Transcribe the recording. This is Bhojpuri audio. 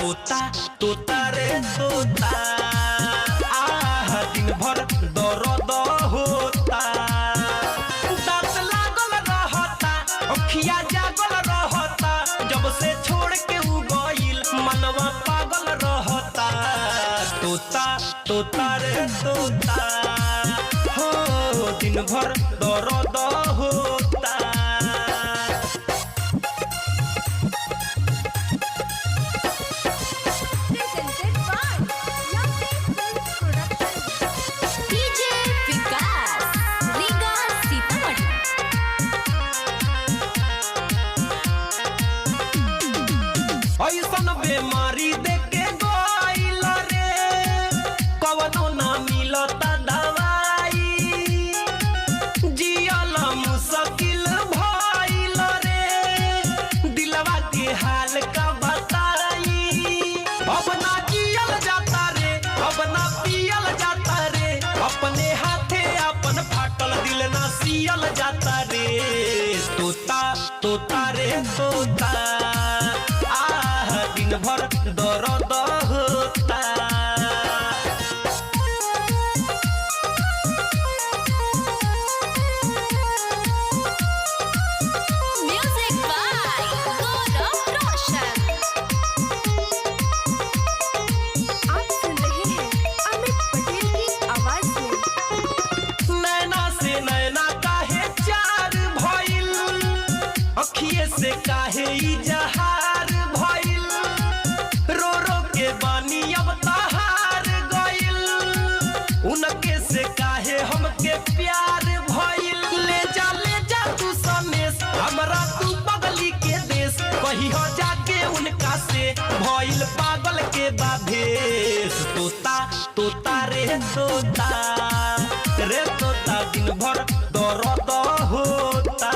तोता तोता रे तोता दिन भर दर्द होता दांत लागल रहता अखिया जागल रहता जब से छोड़ के उ गइल मनवा पागल रहता तोता तोता रे तोता हो दिन भर दर्द होता। ऐसन बेमारी देके गइल रे कवनो ना मिलता दवाई जियल मुश्किल भइल रे दिलवा के हाल का बताई अब ना जियल जाता रे अब ना पियल जाता रे अपने हाथे अपन फाटल दिल ना सियल जाता रे तोता तोता रे तोता दिन भर दर्द होता। म्यूजिक बाय गौरव रोशन। आप सुन रहे हैं अमित पटेल की आवाज में। नैना से नैना काहे चार भइल अखिए से काहे इजहार भइल रो रो के बानी अब तहार गइल उनके से काहे हमके प्यार भइल ले जा तू सनेस हमरा तू बगली के देश कही हो जाके उनका से भइल पागल के बाभेस तोता तोता रे तोता दिन भर दर्द होता।